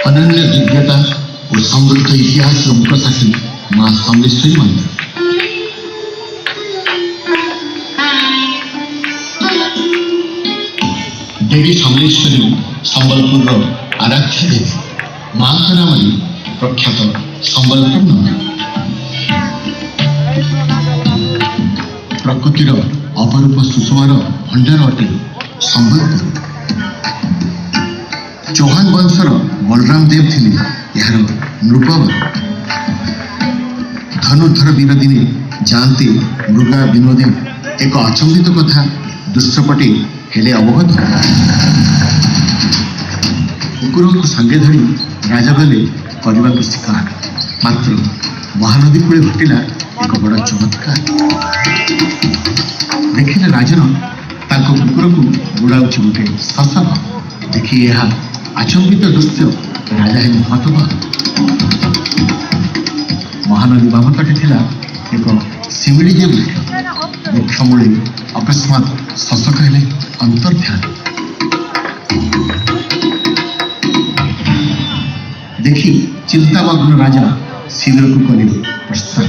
अनन्य दिव्यता और समृद्ध इतिहास मुखसाक्षी माँ समलेश्वरी मंदिर। देवी समलेश्वरी संबलपुर आराध्य देवी माँ का नाम प्रख्यात संबलपुर नगर। प्रकृतिर अपरूप सुषमार भंडार अटे संबलपुर। चौहान वंशर बलराम देव थिले यार नृपवर। धनुर्धर वीर दिने जानते मृगा विनोदे एक अचंबित कथा दृश्यपटे हेले अवगत। कुकुर को संगे धरी राजा गले करने को शिकार। मात्र महानदी कूले घटिला एक बड़ चमत्कार। देखिले राजन ताको कुकुर को बुड़ाउछि गोटे शशक। देखी यह आचंबित दृश्य राजा हे हतबाक। महानदी बाम तटे थिला एक शिमिड़ी वृक्ष। वृक्ष मूले अकस्मात शशक हेले अंतर्ध्यान। देखी चिंतामग्न राजा शिविर को कले प्रस्थान।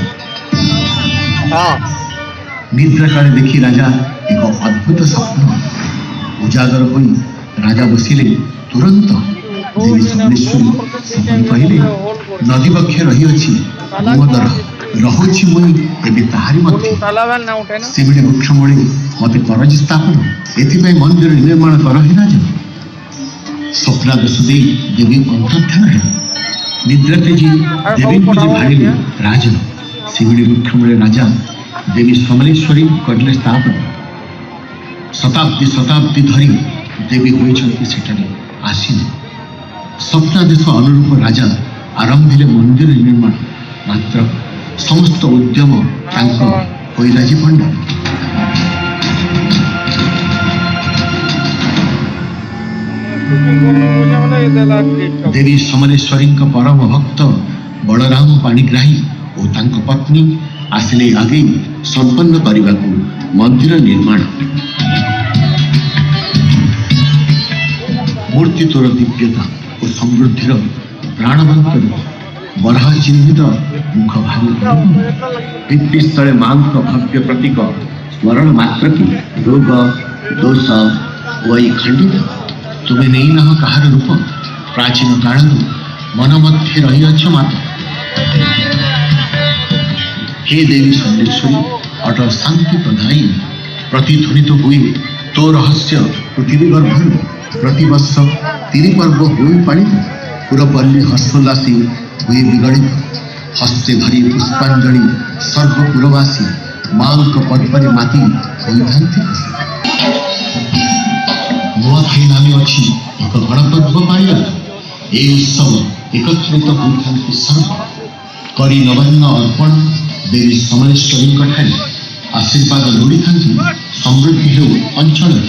निद्रा काले देखी राजा एक अद्भुत स्वप्न। उजागर होई राजा बसिले तुरंत देवी समलेश्वरी सपन कहले नदी पक्ष रही अछि मोदर रहुछि मुई एबे ताहारी मध्य। शिमिड़ी वृक्ष मूले मते करज स्थापन एथिपै मंदिर निर्माण कर हे राजा। स्वप्नादेश दे देवी अंतर्ध्यान है। निद्रा तेजी देवी को भाड़िले राजन। शिमिड़ी वृक्ष मूले राजा देवी समलेश्वरी करले स्थापन। शताब्दी शताब्दी धरी देवी होइछन्ति सेठारे आसीन। स्वप्नादेश अनुरूप राजा आरंभिले मंदिर निर्माण। मात्र समस्त उद्यम तांको होइराजी पंड। देवी समलेश्वरी परम भक्त बलराम पाणिग्राही और तांको पत्नी आसिले आगे संपन्न करने को मंदिर निर्माण। मूर्ति तोर दिव्यता और समृद्धिर प्राणवंत बरहा चिन्हित मुख भावी। पितृस्थले मां भव्य प्रतीक स्मरण मात्र की रोग दोष वही खंडित। तुम्हें नहीं न कहार रूप प्राचीन काल मन मध्य रही अच्छ मात्र। हे देवी समलेश्वरी अटल शांति प्रदायी प्रतिध्वनित हुए तो रहस्य पृथ्वी गर्भर। प्रतिवर्ष तीन पर्व हुए पालित। पुरपल्ली हर्षोल्लासी हुए विगणित। हस्ते धरी पुष्पांजलि सर्वपुरवासी मां पटपरे माती होइथांती। नुआखाई नामे अच्छी एक गणपर्व पाइला। ए उत्सव एकत्रित होइथांती सर्व करी नवान्न अर्पण देवी समलेश्वरी ठारे आशीर्वाद लोड़ी था। समृद्धि हो अंचल।